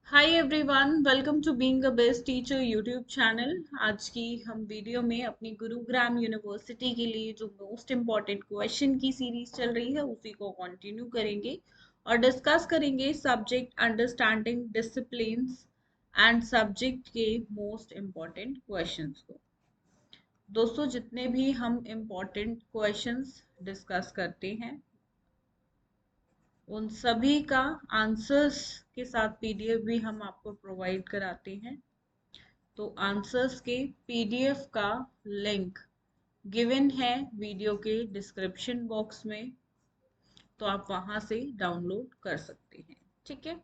Hi everyone, welcome to being a best teacher YouTube channel. आज की हम video में अपनी गुरुग्राम यूनिवर्सिटी के लिए जो मोस्ट इम्पॉर्टेंट क्वेश्चन की सीरीज चल रही है उसी को कंटिन्यू करेंगे और डिस्कस करेंगे subject understanding disciplines and subject के मोस्ट इम्पॉर्टेंट क्वेश्चंस को। दोस्तों, जितने भी हम इम्पॉर्टेंट क्वेश्चंस डिस्कस करते हैं उन सभी का आंसर्स के साथ पीडीएफ भी हम आपको प्रोवाइड कराते हैं। तो आंसर्स के पीडीएफ का लिंक गिवन है वीडियो के डिस्क्रिप्शन बॉक्स में, तो आप वहां से डाउनलोड कर सकते हैं। ठीक है।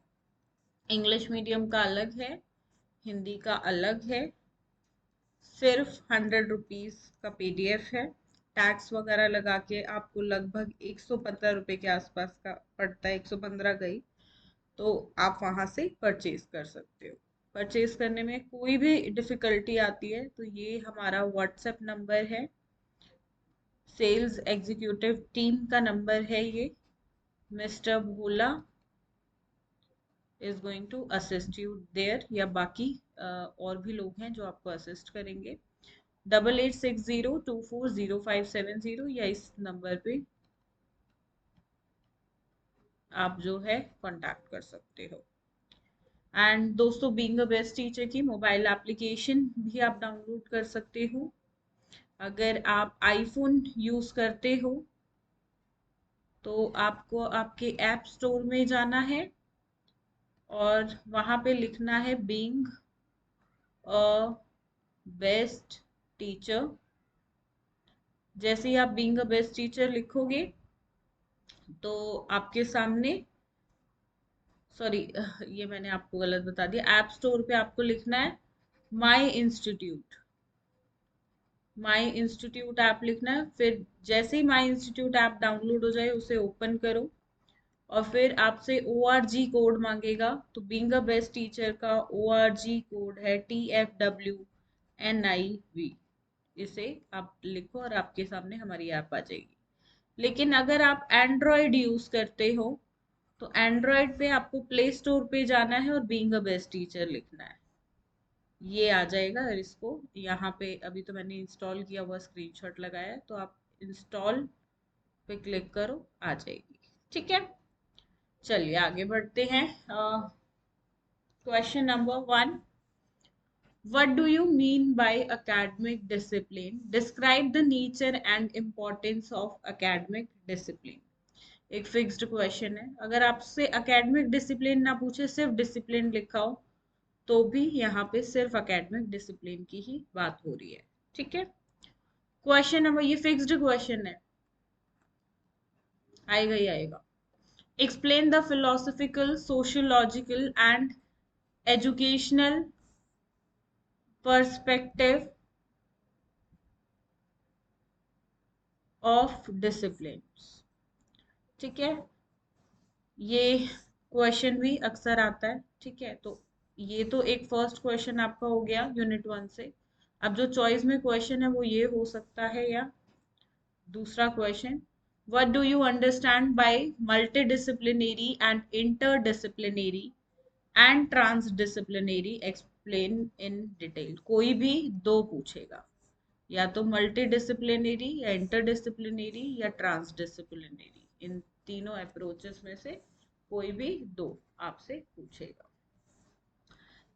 इंग्लिश मीडियम का अलग है, हिंदी का अलग है। सिर्फ 100 रुपीज का पीडीएफ है। टैक्स वगैरह लगा के आपको लगभग 115 रुपये के आसपास का पड़ता है, 115 गई। तो आप वहां से परचेज कर सकते हो। परचेज करने में कोई भी डिफिकल्टी आती है तो ये हमारा व्हाट्सएप नंबर है, सेल्स एग्जीक्यूटिव टीम का नंबर है ये। Mister Bhola is going to assist you there, या बाकी और भी लोग हैं जो आपको असिस्ट करेंगे। 8860240570 या इस नंबर पे आप जो है कांटेक्ट कर सकते हो। एंड दोस्तों, बीइंग अ बेस्ट टीचर की मोबाइल एप्लीकेशन भी आप डाउनलोड कर सकते हो। अगर आप आईफोन यूज करते हो तो आपको आपके ऐप स्टोर में जाना है और वहां पे लिखना है बीइंग अ बेस्ट टीचर। जैसे ही आप बीइंग अ बेस्ट टीचर लिखोगे तो आपके सामने, सॉरी ये मैंने आपको गलत बता दिया, ऐप स्टोर पे आपको लिखना है माई इंस्टीट्यूट। माई इंस्टीट्यूट ऐप लिखना है। फिर जैसे ही माई इंस्टीट्यूट ऐप डाउनलोड हो जाए उसे ओपन करो और फिर आपसे ORG कोड मांगेगा। तो बीइंग अ बेस्ट टीचर का ORG कोड है TFWNIV। इसे आप लिखो और आपके सामने हमारी ऐप आ जाएगी। लेकिन अगर आप एंड्रॉयड यूज करते हो तो एंड्रॉयड पे आपको प्ले स्टोर पे जाना है और बीइंग अ बेस्ट टीचर लिखना है। ये आ जाएगा। और इसको यहाँ पे अभी तो मैंने इंस्टॉल किया हुआ स्क्रीनशॉट लगाया है, तो आप इंस्टॉल पे क्लिक करो, आ जाएगी। ठीक है, चलिए आगे बढ़ते हैं। Question number 1, what do you mean by academic discipline? Describe the nature and importance of academic discipline. एक फिक्स्ड क्वेश्चन है। अगर आपसे एकेडमिक डिसिप्लिन ना पूछे, सिर्फ डिसिप्लिन लिखा हो, तो भी यहाँ पे सिर्फ एकेडमिक डिसिप्लिन की ही बात हो रही है। ठीक है। क्वेश्चन नंबर, ये फिक्स्ड क्वेश्चन है, आएगा ही आएगा। Explain the philosophical, sociological and educational perspective of discipline. ठीक है, ये क्वेश्चन भी अक्सर आता है। ठीक है, तो ये तो एक फर्स्ट क्वेश्चन आपका हो गया यूनिट 1 से। अब जो चॉइस में क्वेश्चन है वो ये हो सकता है, या दूसरा question, what do you understand by multidisciplinary and interdisciplinary and transdisciplinary, explain in detail. कोई भी दो पूछेगा, या तो मल्टीडिसिप्लिनरी या इंटरडिसिप्लिनरी या ट्रांसडिसिप्लिनरी, इन तीनों अप्रोचेस में से कोई भी दो आपसे पूछेगा।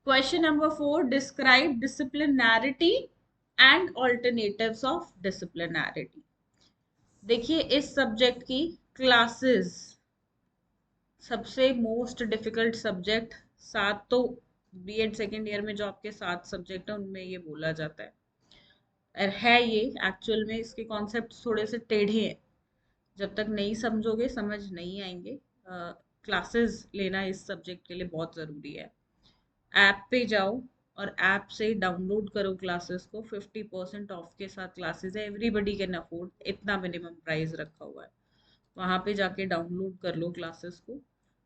Question number 4, describe disciplinarity and alternatives of disciplinarity. देखिए, इस सब्जेक्ट की क्लासेस सबसे मोस्ट डिफिकल्ट सब्जेक्ट, सात तो बीएड सेकेंड ईयर में जो आपके 7 सब्जेक्ट है उनमें ये बोला जाता है। और है ये एक्चुअल में, इसके कॉन्सेप्ट थोड़े से टेढ़े हैं, जब तक नहीं समझोगे समझ नहीं आएंगे। क्लासेस लेना इस सब्जेक्ट के लिए बहुत ज़रूरी है। ऐप पे जाओ और ऐप से डाउनलोड करो क्लासेस को। 50% ऑफ के साथ क्लासेस है, एवरीबडी कैन अफोर्ड, इतना मिनिमम प्राइस रखा हुआ है। वहाँ पे जाके डाउनलोड कर लो क्लासेस को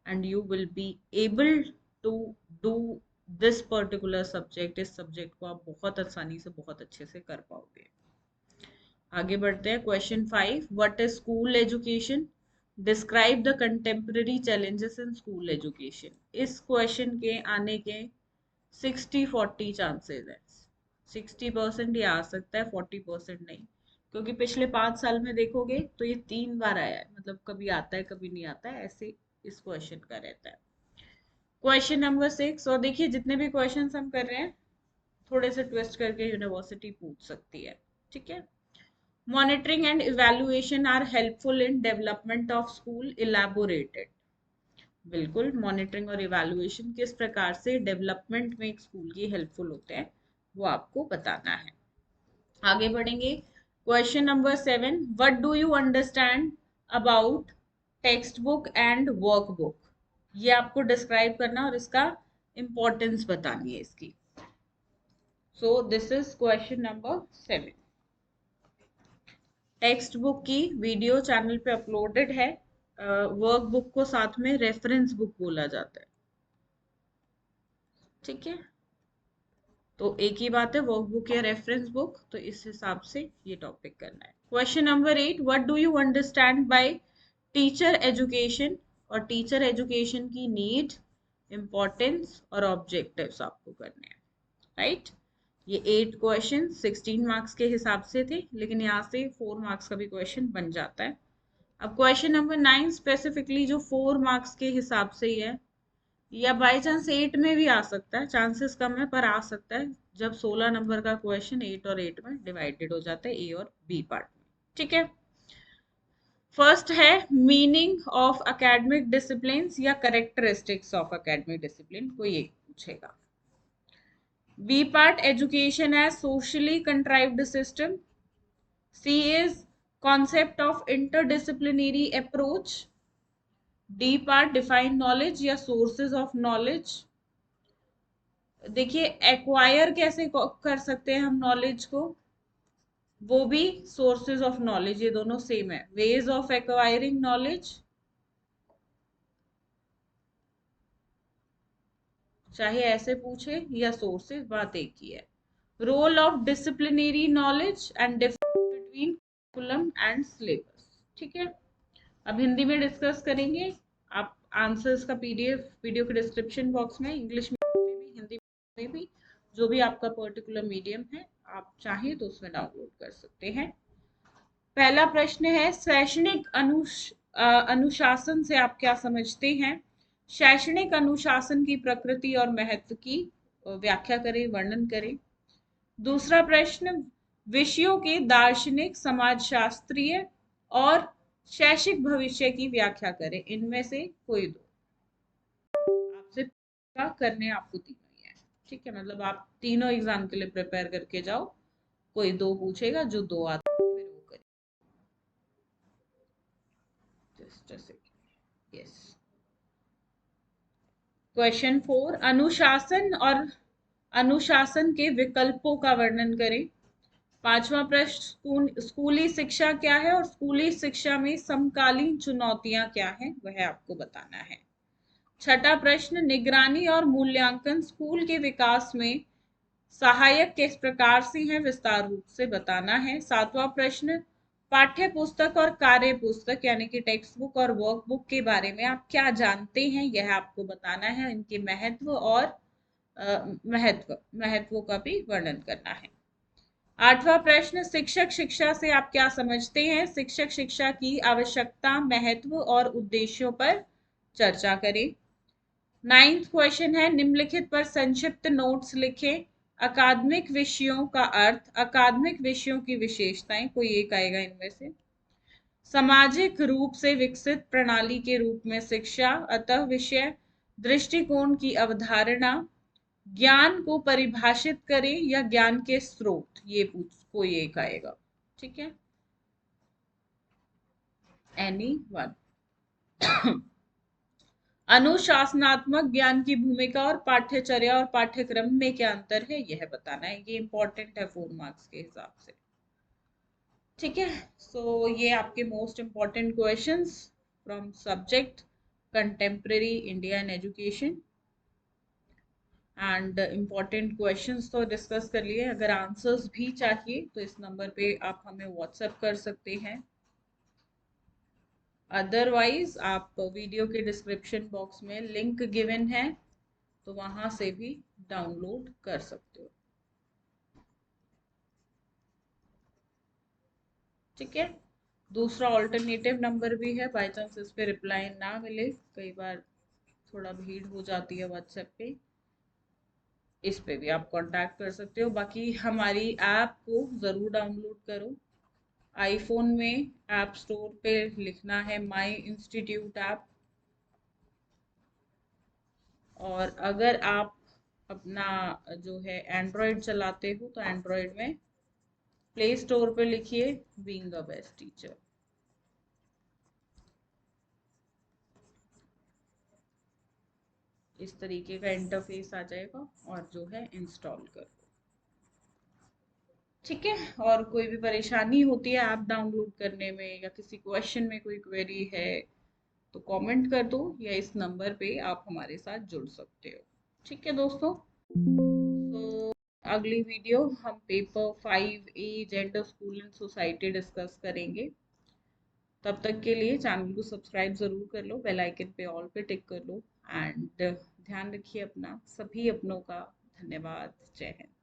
and you will be able to do this particular subject. इस सब्जेक्ट को आप बहुत आसानी से बहुत अच्छे से कर पाओगे। आगे बढ़ते हैं। Question 5, what is school education? Describe the contemporary challenges in school education. इस क्वेश्चन के आने के 60-40 चांसेस है। 60% ये आ सकता है, 40% नहीं, क्योंकि पिछले 5 साल में देखोगे तो ये 3 बार आया है, मतलब कभी आता है कभी नहीं आता है, ऐसे इस क्वेश्चन का रहता है। क्वेश्चन नंबर 6, और देखिए जितने भी क्वेश्चन हम कर रहे हैं थोड़े से ट्विस्ट करके यूनिवर्सिटी पूछ सकती है, ठीक है। Monitoring and evaluation are helpful in development of school, elaborated. बिल्कुल, मॉनिटरिंग और इवैल्यूएशन किस प्रकार से डेवलपमेंट में एक स्कूल की हेल्पफुल होते हैं वो आपको बताना है। आगे बढ़ेंगे। Question number 7, what do you understand about text book and workbook. ये आपको डिस्क्राइब करना और इसका इंपॉर्टेंस बतानी है इसकी। So this is question number 7। Text book की वीडियो चैनल पे अपलोडेड है। वर्कबुक को साथ में रेफरेंस बुक बोला जाता है, ठीक है। तो एक ही बात है, वर्कबुक या रेफरेंस बुक, तो इस हिसाब से ये टॉपिक करना है। Question number 8, what do you understand bye teacher education. और टीचर एजुकेशन की नीड, इम्पोर्टेंस और ऑब्जेक्टिव्स आपको करने हैं, राइट। ये 8 क्वेश्चन 16 मार्क्स के हिसाब से थे, लेकिन यहाँ से 4 मार्क्स का भी क्वेश्चन बन जाता है। अब क्वेश्चन नंबर 9 स्पेसिफिकली जो 4 मार्क्स के हिसाब से ही है, या बाय चांस 8 में भी आ सकता है, चांसेस कम है पर आ सकता है, जब 16 नंबर का क्वेश्चन 8 और 8 में डिवाइडेड हो जाता है, ए और बी पार्ट में, ठीक है। फर्स्ट है मीनिंग ऑफ एकेडमिक डिसिप्लिन या करेक्टरिस्टिक्स ऑफ एकेडमिक डिसिप्लिन, कोई एक पूछेगा। B part education as socially contrived system. C is concept of interdisciplinary approach. D part define knowledge या सोर्सेज ऑफ नॉलेज। देखिए एक्वायर कैसे कर सकते हैं हम नॉलेज को, वो भी सोर्सेज ऑफ नॉलेज, ये दोनों सेम है। वेज ऑफ एक्वायरिंग नॉलेज, चाहे ऐसे पूछे या सोर्सेज, बात एक ही है। Role of disciplinary knowledge and difference between curriculum and syllabus, ठीक है। अब हिंदी में डिस्कस करेंगे। आप आंसर्स का पीडीएफ वीडियो के डिस्क्रिप्शन बॉक्स में इंग्लिश में भी हिंदी में भी, जो भी आपका पर्टिकुलर मीडियम है आप चाहें तो उसमें डाउनलोड कर सकते हैं। पहला प्रश्न है शैक्षणिक अनुशासन से आप क्या समझते हैं। शैक्षणिक अनुशासन की प्रकृति और महत्व की व्याख्या करें, वर्णन करें। दूसरा प्रश्न, विषयों के दार्शनिक, समाजशास्त्रीय और शैक्षिक भविष्य की व्याख्या करें। इनमें से कोई दो आपसे करने आपको तीनों ही है, ठीक है। मतलब आप तीनों एग्जाम के लिए प्रिपेयर करके जाओ, कोई दो पूछेगा, जो दो आता है फिर वो करें। Just a second, yes. Question 4, अनुशासन और अनुशासन के विकल्पों का वर्णन करें। पांचवा प्रश्न, स्कूली शिक्षा क्या है और स्कूली शिक्षा में समकालीन चुनौतियां क्या हैं, वह आपको बताना है। छठा प्रश्न, निगरानी और मूल्यांकन स्कूल के विकास में सहायक किस प्रकार से हैं, विस्तार रूप से बताना है। सातवां प्रश्न, पाठ्य पुस्तक और कार्य पुस्तक यानी कि टेक्स्ट बुक और वर्कबुक के बारे में आप क्या जानते हैं, यह आपको बताना है। इनके महत्व और महत्व का भी वर्णन करना है। आठवां प्रश्न, शिक्षक शिक्षा से आप क्या समझते हैं। शिक्षक शिक्षा की आवश्यकता, महत्व और उद्देश्यों पर चर्चा करें। 9th क्वेश्चन है, निम्नलिखित पर संक्षिप्त नोट्स लिखें। अकादमिक विषयों का अर्थ, अकादमिक विषयों की विशेषताएं, कोई एक आएगा इनमें से। सामाजिक रूप से विकसित प्रणाली के रूप में शिक्षा, अतः विषय, दृष्टिकोण की अवधारणा, ज्ञान को परिभाषित करें या ज्ञान के स्रोत, ये पूछ कोई एक आएगा, ठीक है। Any one. अनुशासनात्मक ज्ञान की भूमिका और पाठ्यचर्या और पाठ्यक्रम में क्या अंतर है, यह बताना है। ये इंपॉर्टेंट है 4 मार्क्स के हिसाब से, ठीक है। सो ये आपके most important questions from subject contemporary India and education and important questions तो डिस्कस कर लिए। अगर आंसर्स भी चाहिए तो इस नंबर पे आप हमें व्हाट्सएप कर सकते हैं। अदरवाइज आप वीडियो के डिस्क्रिप्शन बॉक्स में लिंक गिवन है, तो वहां से भी डाउनलोड कर सकते हो। ठीक है। दूसरा ऑल्टरनेटिव नंबर भी है, बाय चांस इस पे रिप्लाई ना मिले, कई बार थोड़ा भीड़ हो जाती है व्हाट्सएप पे, इस पे भी आप कांटेक्ट कर सकते हो। बाकी हमारी ऐप को ज़रूर डाउनलोड करो। आईफोन में ऐप स्टोर पे लिखना है माई इंस्टीट्यूट ऐप, और अगर आप अपना जो है एंड्रॉयड चलाते हो तो एंड्रॉयड में प्ले स्टोर पे लिखिए बीइंग अ बेस्ट टीचर। इस तरीके का इंटरफेस आ जाएगा और जो है इंस्टॉल करो। ठीक है। और कोई भी परेशानी होती है ऐप डाउनलोड करने में या किसी क्वेश्चन में कोई क्वेरी है तो कमेंट कर दो, या इस नंबर पे आप हमारे साथ जुड़ सकते हो। ठीक है दोस्तों। तो अगली वीडियो हम paper 5A gender school and society discuss करेंगे। तब तक के लिए चैनल को सब्सक्राइब जरूर कर लो, बेल आइकन पे ऑल पे टिक कर लो, एंड ध्यान रखिए अपना, सभी अपनों का। धन्यवाद। जय हिंद।